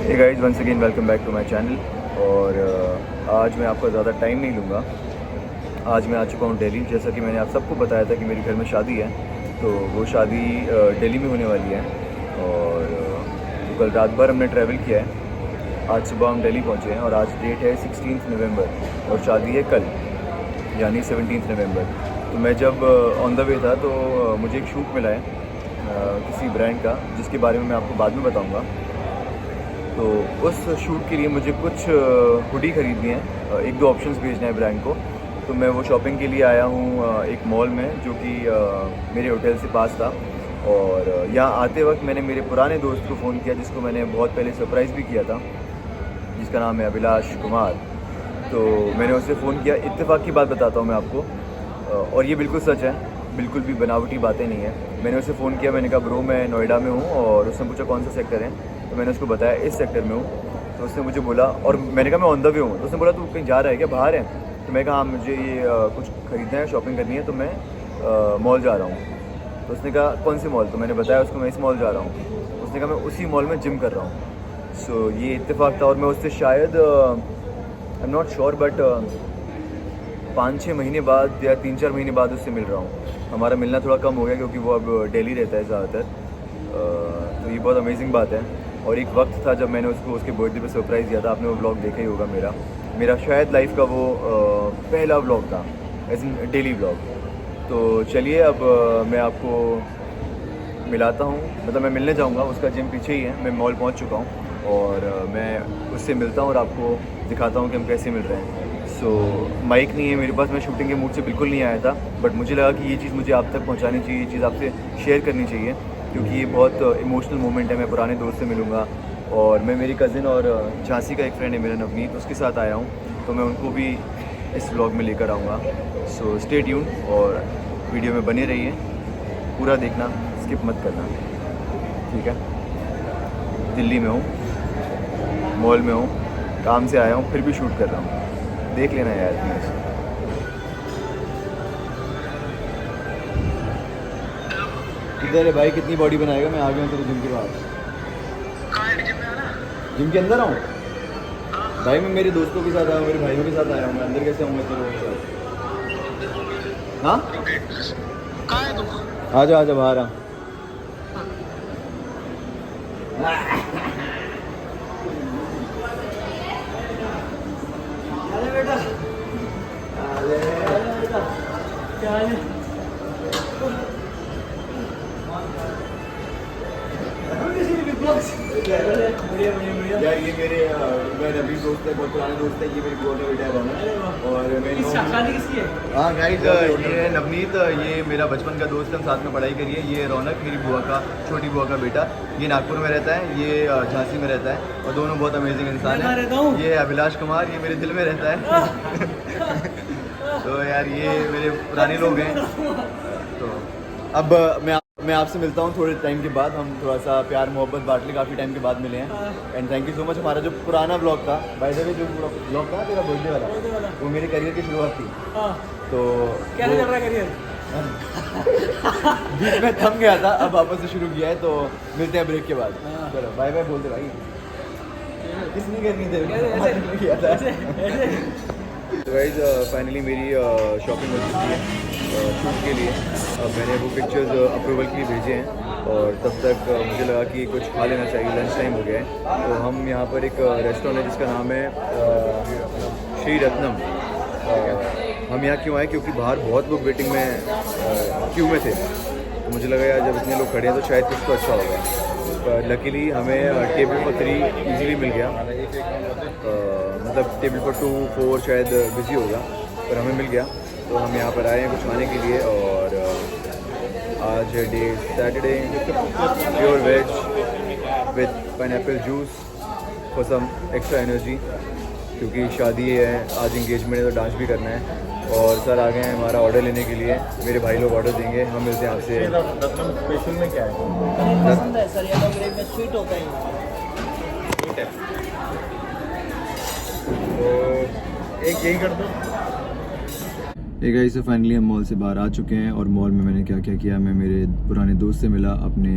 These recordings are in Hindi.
Hey guys, once again welcome back to my channel. और आज मैं आपका ज़्यादा टाइम नहीं लूँगा। आज मैं आ चुका हूँ दिल्ली। जैसा कि मैंने आप सबको बताया था कि मेरे घर में शादी है, तो वो शादी दिल्ली में होने वाली है। और तो कल रात भर हमने ट्रैवल किया है। आज सुबह हम दिल्ली पहुँचे हैं और आज डेट है 16 नवंबर और शादी है कल यानी 17 नवंबर। तो मैं जब ऑन द वे था तो मुझे एक शूट मिला है किसी ब्रांड का, जिसके बारे में मैं आपको बाद में बताऊँगा। तो उस शूट के लिए मुझे कुछ हुडी ख़रीदनी है, एक दो ऑप्शंस भेजने हैं ब्रांड को। तो मैं वो शॉपिंग के लिए आया हूँ एक मॉल में, जो कि मेरे होटल से पास था। और यहाँ आते वक्त मैंने मेरे पुराने दोस्त को फ़ोन किया, जिसको मैंने बहुत पहले सरप्राइज़ भी किया था, जिसका नाम है अभिलाष कुमार। तो मैंने उससे फ़ोन किया। इत्तेफाक की बात बताता हूँ मैं आपको, और ये बिल्कुल सच है, बिल्कुल भी बनावटी बातें नहीं है। मैंने उसे फ़ोन किया, मैंने कहा ब्रो मैं नोएडा में हूँ, और उसने पूछा कौन सा सेक्टर है। तो मैंने उसको बताया इस सेक्टर में हूँ। तो उसने मुझे बोला, और मैंने कहा मैं ऑन द वे हूँ। तो उसने बोला तू कहीं जा रहा है क्या, बाहर है? तो मैं कहा हाँ, मुझे ये कुछ ख़रीदना है, शॉपिंग करनी है, तो मैं मॉल जा रहा हूँ। तो उसने कहा कौन सी मॉल? तो मैंने बताया उसको मैं इस मॉल जा रहा हूँ। उसने कहा मैं उसी मॉल में जिम कर रहा हूँ। सो ये इत्तेफाक था। और मैं उससे शायद I am not sure but 5-6 महीने बाद या 3-4 महीने बाद उससे मिल रहा हूँ। हमारा मिलना थोड़ा कम हो गया क्योंकि वो अब दिल्ली रहता है ज़्यादातर। तो ये बहुत अमेजिंग बात है। और एक वक्त था जब मैंने उसको उसके बर्थडे पे सरप्राइज़ दिया था। आपने वो व्लॉग देखा ही होगा मेरा शायद लाइफ का वो पहला व्लॉग था, एज इन डेली व्लॉग। तो चलिए अब मैं आपको मिलाता हूँ, मतलब मैं मिलने जाऊँगा। उसका जिम पीछे ही है, मैं मॉल पहुँच चुका हूँ और मैं उससे मिलता हूँ और आपको दिखाता हूँ कि हम कैसे मिल रहे हैं। सो माइक नहीं है मेरे पास, मैं शूटिंग के मूड से बिल्कुल नहीं आया था, बट मुझे लगा कि ये चीज़ मुझे आप तक पहुँचानी चाहिए, ये चीज़ आपसे शेयर करनी चाहिए, क्योंकि ये बहुत इमोशनल मोमेंट है। मैं पुराने दोस्त से मिलूँगा और मैं मेरी कज़िन और झांसी का एक फ्रेंड है मेरा नवनीत, उसके साथ आया हूँ, तो मैं उनको भी इस व्लॉग में लेकर आऊँगा। सो स्टे ट्यून और वीडियो में बने रहिए, पूरा देखना, स्किप मत करना, ठीक है? दिल्ली में हूँ, मॉल में हूँ, काम से आया हूँ, फिर भी शूट कर रहा हूँ। देख लेना यार प्लीज़। किधर है भाई, कितनी बॉडी बनाएगा? मैं आ गया हूँ तेरे जिम के बाद। जिम के अंदर आऊँ भाई? मैं मेरे दोस्तों के साथ आया हूँ, मेरे भाइयों के साथ आया हूँ, मैं अंदर कैसे आऊँगा तेरे लोगों के साथ? हाँ, आ जा बाहर आ। बेटा क्या है? यार ये मेरे रवि दोस्त है, बहुत पुराने दोस्त है। ये मेरी बुआ का बेटा है रौनक। और मेरी शादी किसकी है? हाँ गाइस, ये है नवनीत, ये मेरा बचपन का दोस्त है, हम साथ में पढ़ाई करी है। ये रौनक मेरी बुआ का, छोटी बुआ का बेटा, ये नागपुर में रहता है, ये झांसी में रहता है, और दोनों बहुत अमेजिंग इंसान है। ये अभिलाष कुमार, ये मेरे दिल में रहता है। तो यार ये मेरे पुराने लोग हैं। तो अब मैं आपसे मिलता हूँ थोड़े टाइम के बाद। हम थोड़ा सा प्यार मोहब्बत बांट ले, काफ़ी टाइम के बाद मिले हैं। And thank you so much. हमारा जो पुराना ब्लॉग था, बाय द वे, जो ब्लॉग था तेरा बर्थडे वाला, वो मेरे करियर की शुरुआत थी। तो कैसे चल रहा है करियर? बीच में थम गया था, अब वापस से शुरू किया है। तो मिलते हैं ब्रेक के बाद। चलो बाय बाय बोल दे भाई। किसने करनी थी? तो गाइस फाइनली मेरी शॉपिंग हो चुकी है शूट के लिए। अब मैंने वो पिक्चर्स अप्रूवल के लिए भेजे हैं, और तब तक मुझे लगा कि कुछ खा लेना चाहिए, लंच टाइम हो गया है। तो हम यहाँ पर एक रेस्टोरेंट है जिसका नाम है श्री रत्नम। हम यहाँ क्यों आए? क्योंकि बाहर बहुत लोग वेटिंग में क्यू में थे, तो मुझे लगा यार जब इतने लोग खड़े हैं तो शायद कुछ तो अच्छा होगा। पर लकीली हमें टेबल पर 3 ईजीली मिल गया। मतलब टेबल पर 2-4 शायद बिजी होगा, पर हमें मिल गया। तो हम यहाँ पर आए हैं कुछ खाने के लिए। और आज है day Saturday, pure veg with pineapple juice for some extra energy, क्योंकि शादी है आज, इंगेजमेंट है, तो डांस भी करना है। और सर आ गए हैं हमारा ऑर्डर लेने के लिए, मेरे भाई लोग ऑर्डर देंगे, हम मिलते हैं आपसे। स्पेशल में क्या है? पसंद है सर, येलो ग्रेवी में स्वीट होता है। ठीक है, तो एक यही कर दो। एक गाइस, तो फाइनली हम मॉल से बाहर आ चुके हैं और मॉल में मैंने क्या क्या किया, मैं मेरे पुराने दोस्त से मिला, अपने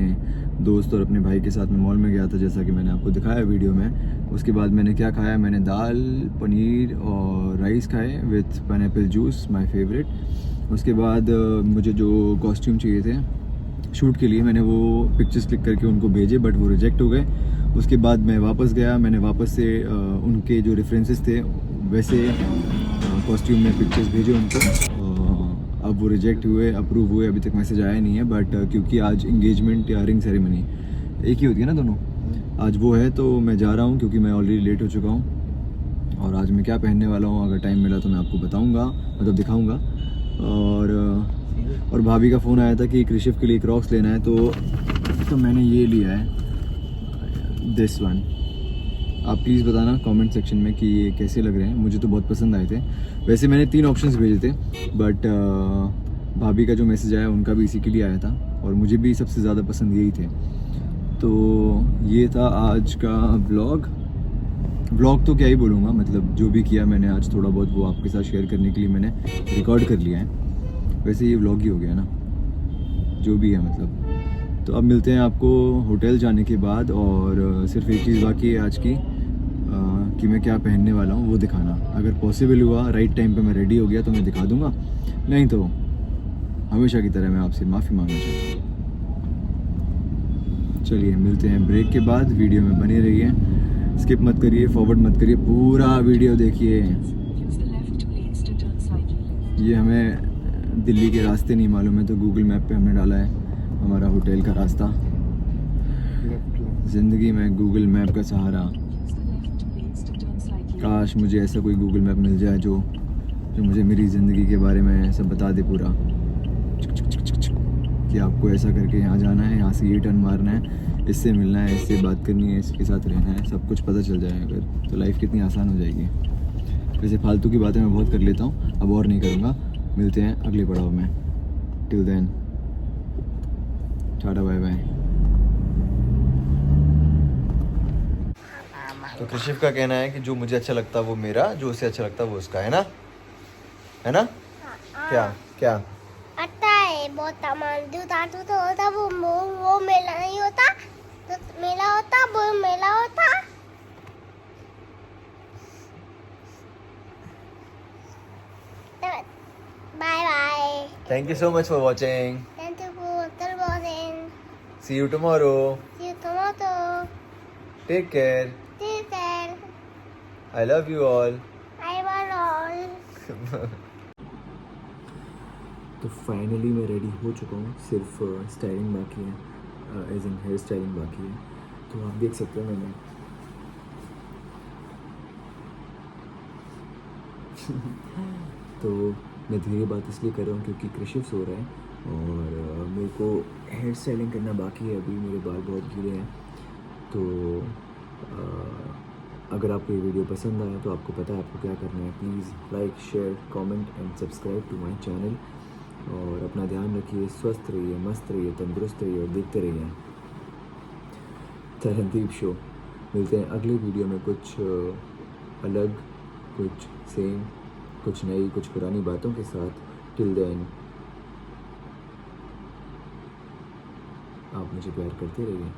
दोस्त और अपने भाई के साथ में मॉल में गया था जैसा कि मैंने आपको दिखाया वीडियो में। उसके बाद मैंने क्या खाया, मैंने दाल पनीर और राइस खाए with pineapple juice, my favourite. उसके बाद मुझे जो कॉस्ट्यूम चाहिए थे शूट के लिए, मैंने वो पिक्चर्स क्लिक करके उनको भेजे बट वो रिजेक्ट हो गए। उसके बाद मैं वापस गया, मैंने वापस से उनके जो रेफरेंसेस थे वैसे कॉस्ट्यूम में पिक्चर्स भेजे उनको। अब वो रिजेक्ट हुए, अप्रूव हुए, अभी तक मैसेज आया नहीं है। बट क्योंकि आज इंगेजमेंट या रिंग सेरेमनी एक ही होती है ना दोनों, आज वो है तो मैं जा रहा हूँ क्योंकि मैं ऑलरेडी लेट हो चुका हूँ। और आज मैं क्या पहनने वाला हूँ, अगर टाइम मिला तो मैं आपको बताऊँगा, मतलब दिखाऊँगा। और भाभी का फ़ोन आया था कि कृषिफ के लिए क्रॉक्स लेना है, तो मैंने ये लिया है, दिस वन। आप प्लीज़ बताना कमेंट सेक्शन में कि ये कैसे लग रहे हैं, मुझे तो बहुत पसंद आए थे। वैसे मैंने 3 ऑप्शंस भेजे थे बट भाभी का जो मैसेज आया उनका भी इसी के लिए आया था और मुझे भी सबसे ज़्यादा पसंद यही थे। तो ये था आज का व्लॉग तो क्या ही बोलूँगा, मतलब जो भी किया मैंने आज थोड़ा बहुत वो आपके साथ शेयर करने के लिए मैंने रिकॉर्ड कर लिया है। वैसे ये व्लॉग ही हो गया ना, जो भी है मतलब। तो अब मिलते हैं आपको होटल जाने के बाद और सिर्फ एक चीज़ बाकी है आज की, कि मैं क्या पहनने वाला हूँ वो दिखाना। अगर पॉसिबल हुआ, राइट टाइम पे मैं रेडी हो गया तो मैं दिखा दूँगा, नहीं तो हमेशा की तरह मैं आपसे माफ़ी मांगना चाहता हूँ। चलिए मिलते हैं ब्रेक के बाद, वीडियो में बने रहिए, स्किप मत करिए, फॉरवर्ड मत करिए, पूरा वीडियो देखिए। ये हमें दिल्ली के रास्ते नहीं मालूम है तो गूगल मैप पे हमने डाला है हमारा होटल का रास्ता। ज़िंदगी में गूगल मैप का सहारा, काश मुझे ऐसा कोई गूगल मैप मिल जाए जो मुझे मेरी ज़िंदगी के बारे में सब बता दे पूरा, कि आपको ऐसा करके यहाँ जाना है, यहाँ से ये टर्न मारना है, इससे मिलना है, इससे बात करनी है, इसके साथ रहना है, सब कुछ पता चल जाए अगर, तो लाइफ कितनी आसान हो जाएगी। वैसे फालतू की बातें मैं बहुत कर लेता हूँ, अब और नहीं करूँगा। मिलते हैं अगले पड़ाव में, till then tata bye bye. तो कृषिफ का कहना है कि जो मुझे अच्छा लगता है वो मेरा, जो उसे अच्छा लगता है वो उसका, है ना? है ना? क्या क्या आता है बहुत सामान जो तातू तो होता वो मेला नहीं होता, तो मेला होता वो मेला होता। Bye bye, thank you so much for watching, thank you for watching, see you tomorrow, see you tomorrow, take care, take care, I love you all. I want all. तो फाइनली मैं रेडी हो चुका हूँ, सिर्फ स्टाइलिंग बाकी है, एज इन हेयर स्टाइलिंग बाकी है। तो आप देख सकते हो मैंने तो मैं धीरे बात इसलिए कर रहा हूँ क्योंकि कृषिफ सो रहा है और मेरे को हेयर स्टाइलिंग करना बाकी है, अभी मेरे बाल बहुत गीले हैं। तो अगर आपको ये वीडियो पसंद आया तो आपको पता है आपको क्या करना है, please like share comment and subscribe to my channel. और अपना ध्यान रखिए, स्वस्थ रहिए, मस्त रहिए, तंदुरुस्त रहिए और देखते रहिए तरनदीप शो। मिलते हैं अगले वीडियो में, कुछ अलग, कुछ सेम, कुछ नई, कुछ पुरानी बातों के साथ। टिल देन आप मुझे प्यार करते रहिए।